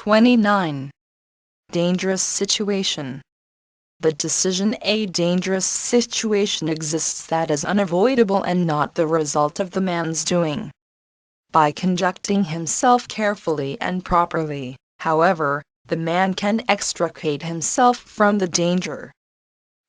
29. Dangerous situation. The decision a dangerous situation exists that is unavoidable and not the result of the man's doing. By conducting himself carefully and properly, however, the man can extricate himself from the danger.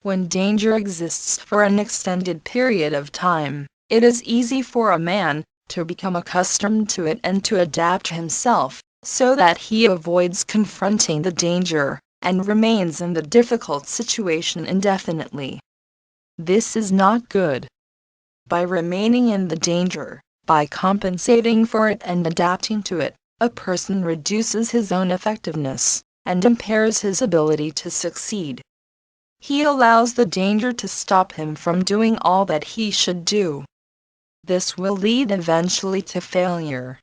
When danger exists for an extended period of time, it is easy for a man to become accustomed to it and to adapt himself, so that he avoids confronting the danger, and remains in the difficult situation indefinitely. This is not good. By remaining in the danger, by compensating for it and adapting to it, a person reduces his own effectiveness, and impairs his ability to succeed. He allows the danger to stop him from doing all that he should do. This will lead eventually to failure.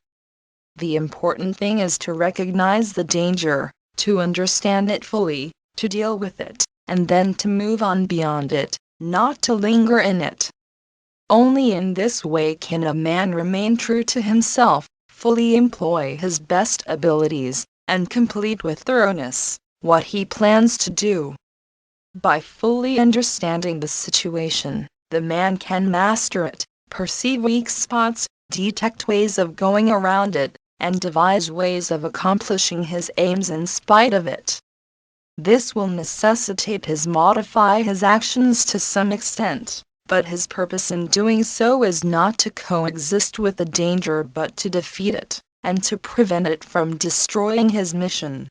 The important thing is to recognize the danger, to understand it fully, to deal with it, and then to move on beyond it, not to linger in it. Only in this way can a man remain true to himself, fully employ his best abilities, and complete with thoroughness what he plans to do. By fully understanding the situation, the man can master it, perceive weak spots, detect ways of going around it, and devise ways of accomplishing his aims in spite of it. This will necessitate his modify his actions to some extent, but his purpose in doing so is not to coexist with the danger but to defeat it, and to prevent it from destroying his mission.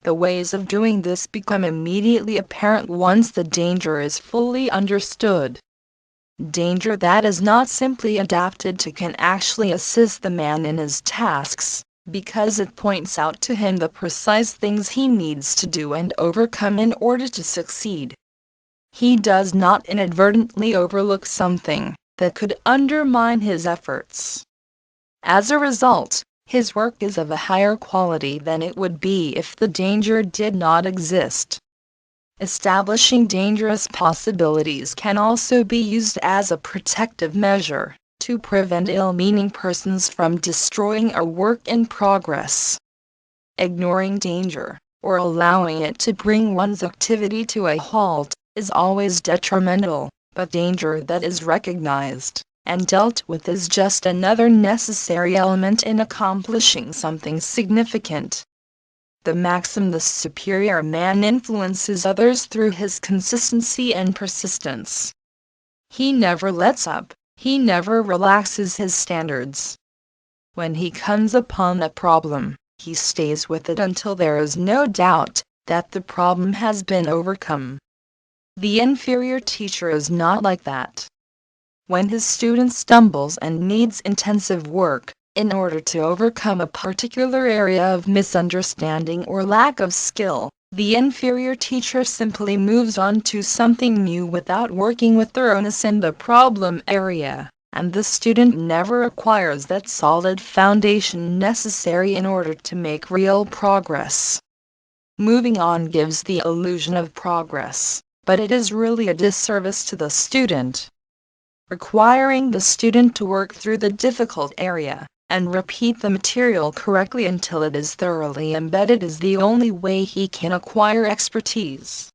The ways of doing this become immediately apparent once the danger is fully understood. Danger that is not simply adapted to can actually assist the man in his tasks, because it points out to him the precise things he needs to do and overcome in order to succeed. He does not inadvertently overlook something that could undermine his efforts. As a result, his work is of a higher quality than it would be if the danger did not exist. Establishing dangerous possibilities can also be used as a protective measure, to prevent ill-meaning persons from destroying a work in progress. Ignoring danger, or allowing it to bring one's activity to a halt, is always detrimental, but danger that is recognized and dealt with is just another necessary element in accomplishing something significant. The maxim "the superior man influences others through his consistency and persistence." He never lets up, he never relaxes his standards. When he comes upon a problem, he stays with it until there is no doubt that the problem has been overcome. The inferior teacher is not like that. When his student stumbles and needs intensive work, in order to overcome a particular area of misunderstanding or lack of skill, the inferior teacher simply moves on to something new without working with thoroughness in the problem area, and the student never acquires that solid foundation necessary in order to make real progress. Moving on gives the illusion of progress, but it is really a disservice to the student. Requiring the student to work through the difficult area, and repeat the material correctly until it is thoroughly embedded is the only way he can acquire expertise.